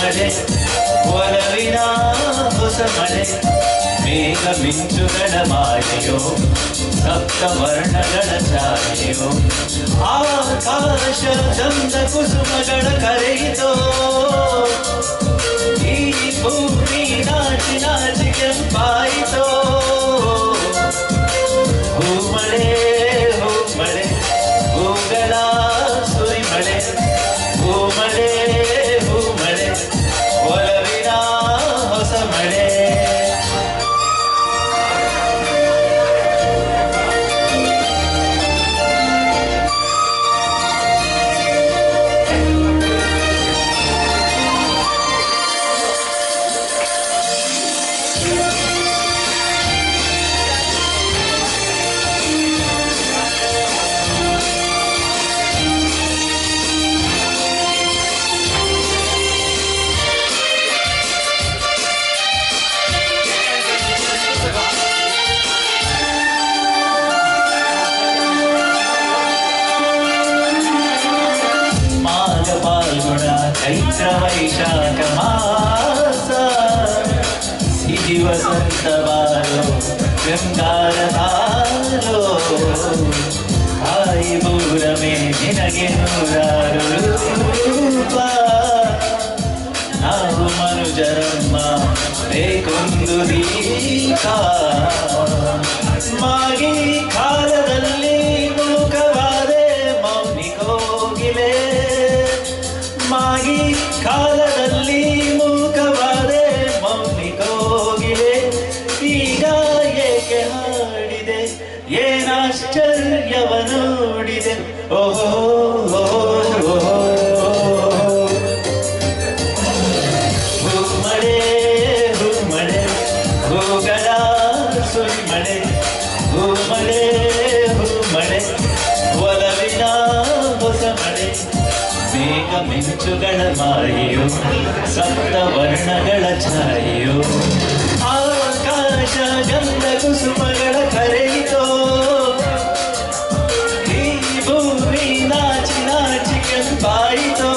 ಮಳೆ ಒಲವಿನ ಹೊಸ ಮಳೆ ಮೇಘ ಮಿಂಚುಗಳ ಮಾಯೆಯೋ ಸಪ್ತ ವರ್ಣಗಳ ಛಾಯೆಯೋ ಆಕಾಶ ಚಂದ ಕುಸುಮಗಳ ಕರೆಯಿತೋ ಈ ಭೂಮಿ ನಾಚಿ ನಾಚಿ ಕೆಂಪಾಯಿತೋ ಹೂಮಳೆ ಹೂಮಳೆ ಹೂಗಳ ಸುರಿಮಳೆ ಹೂಮಳೆ ಹೂಮಳೆ ಒಲವಿನ ಹೊಸ ಮಳೆ ಚೈತ್ರ ವೈಶಾಖ ಮಾಸ ಸಿಹಿ ವಸಂತ ಬಾರೋ ಶೃಂಗಾರ ತಾರೋ ತಾಯಿ ಬೂರಮೇ ನಿನಗೆ ನೂರಾರು ರೂಪ ನಾವು ಮನುಜರಮ್ಮ ಬೇಕೊಂದು ದೀಪ ಮಾಗಿ ಕಾಲದಲ್ಲಿ ಮೂಕವಾದೆ ಮೌನಿ ಕೋಗಿಲೆ ಮಾಗಿ ಕಾಲದಲ್ಲಿ ಮೂಕವಾದೆ ಮೌನಿ ಕೋಗಿಲೆ ಈಗ ಏಕೆ ಹಾಡಿದೆ ಏನಾಶ್ಚರ್ಯವ ನೋಡಿದೆ ಓಹೋ ಹೂಮಳೆ ಹೂಮಳೆ ಹೂಗಳ ಸುರಿಮಳೆ ಹೂಮಳೆ ಹೂಮಳೆ ಒಲವಿನ ಹೊಸ ಮಳೆ ಮೇಘ ಮಿಂಚುಗಳ ಮಾಯೆಯೋ ಸಪ್ತ ವರ್ಣಗಳ ಛಾಯೆಯೋ ಆಕಾಶ ಗಂಧ ಕುಸುಮಗಳ ಕರೆಯಿತೋ ಈ ಭೂಮಿ ನಾಚಿ ನಾಚಿ ಕೆಂಪಾಯಿತೋ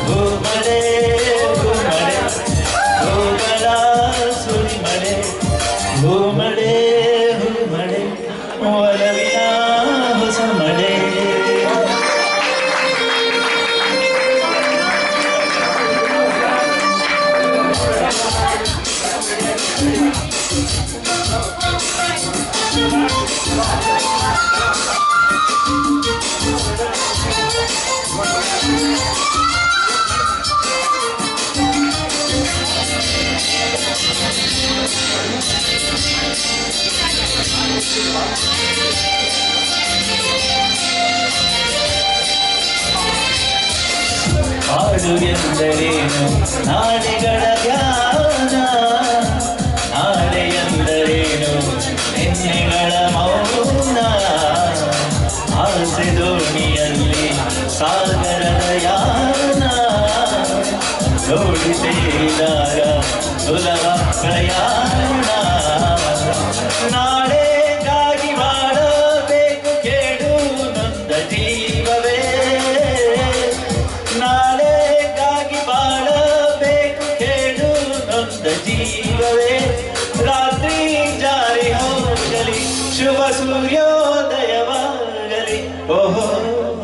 ಹೂಮಳೆ ಹೂಮಳೆ ಹೂಗಳ ಸುರಿಮಳೆ ಹೂಮಳೆ ಹೂಮಳೆ ಒಲವಿನ ಹೊಸ ಮಳೆ ಹಾಡು ಎಂದರೇನು ನಾಳೆಗಳ ಧ್ಯಾನ ನಾಳೆ ಎಂದರೇನು ನಿನ್ನೆಗಳ ಮೌನ ಆಸೆ ದೋಣಿಯಲ್ಲಿ ಸಾಗರದ ಯಾನ ಜೋಡಿ ಸೇರಿದಾಗ ಸುಲಭ ಪ್ರಯಾಣ ನಾಳೆಗಾಗಿ ಮಾಡಬೇಕು ಕೇಳು ನೊಂದ ಜೀವವೇ ನಾಳೆಗಾಗಿ ಬಾಳಬೇಕು ಕೇಳು ನೊಂದ ಜೀವವೇ ರಾತ್ರಿ ಜಾರಿ ಹೋಗಲಿ ಶುಭ ಸೂರ್ಯೋದಯವಾಗಲಿ ಓಹೋ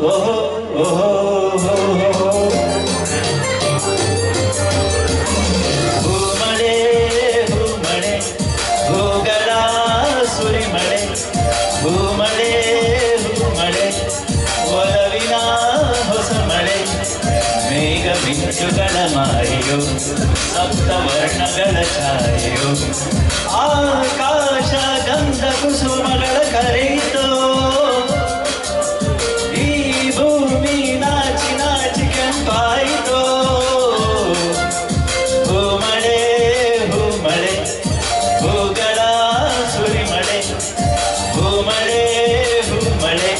ಓಹೋ ಓಹೋ ಹೂಮಳೆ ಹೂಮಳೆ ಹೂಗಳ ಸುರಿಮಳೆ ಹೂಮಳೆ ಹೂಮಳೆ ಒಲವಿನ ಹೊಸ ಮಳೆ ಮೇಘ ಮಿಂಚುಗಳ ಮಾಯೆಯೋ ಸಪ್ತ ವರ್ಣಗಳ ಛಾಯೆಯೋ ಆಕಾಶ ಗಂಧ ಕುಸುಮಗಳ ಕರೆಯಿತೋ ಈ ಭೂಮಿ ನಾಚಿ ನಾಚಿ ಕೆಂಪಾಯಿತೋ ಹೂಮಳೆ ಹೂಮಳೆ ಹೂಗಳ ಸುರಿಮಳೆ ಹೂಮಳೆ ಹೂಮಳೆ